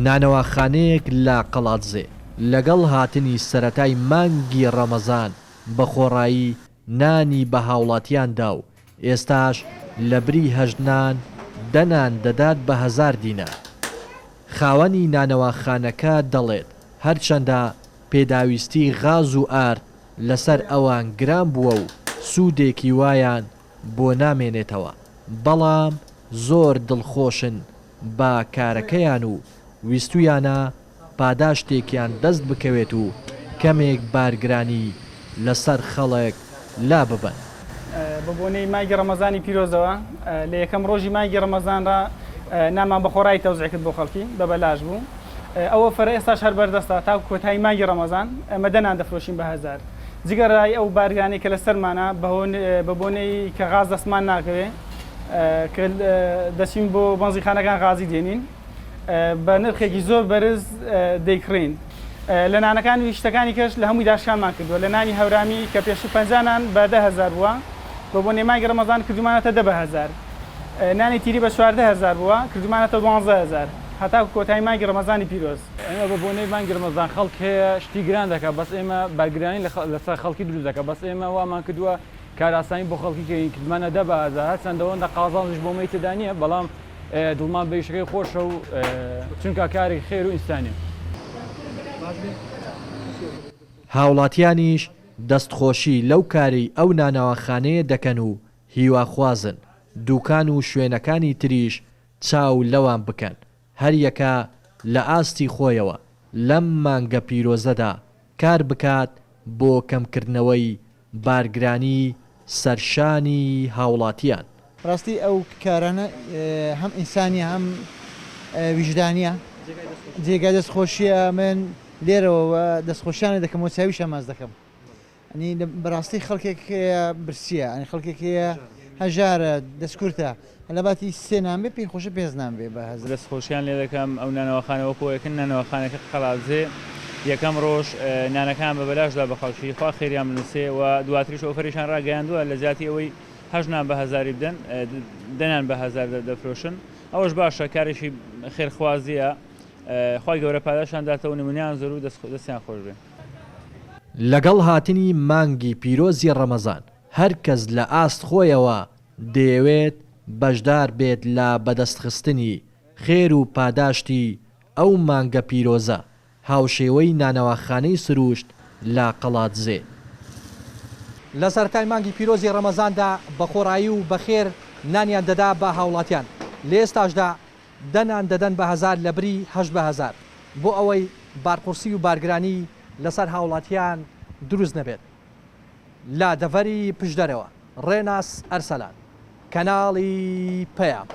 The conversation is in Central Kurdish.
نانەواخانەیەک لە قەڵاتزێ لەگەڵ هاتنی سەرەتای مانگی ڕەمەزان بە خۆڕایی نانی بە هاوڵاتیاندا و ئێستاش لە بری هەژنان دەنان دەدات بە 1000 دینار. خاوەنی نانەواخانەکە دەڵێت هەرچەندە پێداویستی غاز و ئارد لەسەر ئەوان گران بووە و سوودێکی وایان بۆ نامێنێتەوە، بەڵام زۆر دڵخۆشن بە کارەکەیان و ویستویانە پاداشتێکیان دەست بکەوێت و کەمێک بارگرانی لەسەر خەڵک لا ببن. بە بۆنەی مانگی ڕەمەزانی پیرۆزەوە لە یەکەم ڕۆژی مانگی ڕەمەزاندا نامان بە خۆڕایی تەوزیع کرد بۆ خەڵکی بە بەلاش بوو. ئەوە فەرە ئێستاش هەر بەردەستە تا کۆتایی مانگی ڕەمەزان ئەمە دەنان دەفرۆشین بە 1000. جگەڕای ئەو بارگرانی کە لەسەرمانە بە بۆنەی کە غاز دەستمان ناکەوێ کە دەچین بۆ بەنزیخانەکان غازی دێنین بە نرخێکی زۆر بەرز دەیکڕین. لە نانەکان و شتەکانی کەش لە هەمووی داشکانمان کردووە. لە نانی هەورامی کە پێش 50 نان بە 10,000 بووە بە بۆنەی مانگی ڕەمەزان کردومانەتە 10,000. نانی تیری بە 14,000 بووە کردومانەتە 12,000 هەتا کۆتایی مانگی ڕەمەزانی پیرۆز. ئێمە بە بۆنەی مانگی ڕەمەزان خەڵک هەیە شتی گران دەکات، بەس ئێمە بارگرانی لەسەر خەڵکی دروست دەکات، بەس ئێمە وامان کردووە کاراسانی بۆ خەڵکی کردین کردمانە 10,000 هەرچەندەوەندە قازانش بۆ مەی تێدا نییە، بەڵام دڵمان بەیشەکەی خۆشە و چونکە کارێک خێر و ئینسانیە. هاوڵاتیانیش دەستخۆشی لەو کاری ئەو نانەواخانەیە دەکەن و هیواخوازن دوکان و شوێنەکانی تریش چاو لەوان بکەن، هەر یەکە لە ئاستی خۆیەوە لەم مانگە پیرۆزەدا کار بکات بۆ کەمکردنەوەی بارگرانی سەرشانی هاوڵاتیان. ڕاستی ئەو کارانە هەم ئینسانیە هەم ویژدانیە، جێگای دەستخۆشیە. من لێرەوە دەستخۆشیانە دەکەم و چاویش ئەماز دەکەم. ئەنی بەڕاستی خەڵکێک برسیە، ئەنی خەڵکێکەیە هەژارە دەستکورتە لەباتی سێنان بێ پێی خۆشە پێزنان بێ بە هەز دەستخۆشیان لێ دەکەم. ئەو نانەوەخانەوەکۆیەکن نانەوەخانەکە قەڵاتزێ یەکەم ڕۆژ نانەکان بە بەلاشدا بە خەڵکی خوا خێریان بنووسێ و دواتریش ئۆفەریشان ڕاگەیاندووە لە زیاتی ئەوەی هەژنان بە 1000 بدەن دەنان بە 1000 دەفرۆشن. ئەوەش باشە، کارێکی خێرخوازیە، خی گەورە پاداشان داتەوە نمونیان زۆر و دەستیان خۆش بێ. لەگەڵ هاتنی مانگی پیرۆزی ڕەمەزان هەر کەس لە ئاست خۆیەوە دەیەوێت بەشدار بێت لە بەدەستخستنی خێر و پاداشتی ئەو مانگە پیرۆزە هاوشێوەی نانەواخانەی سروشت لە قەڵاتزێ. لە سەرەتای مانگی پیرۆزی ڕەمەزاندا بە خۆڕایی و بەخێر نانیان دەدا بە هاوڵاتیان، لە ئێستاشدا دەنان دەدەن بە 1000 لە بری 8,000 بۆ ئەوەی بارقورسی و بارگرانی لەسەر هاوڵاتیان دروست نەبێت. لا دەڤەری پشدەرەوە ڕێناس ئەرسەلان، کەناڵی پەیام.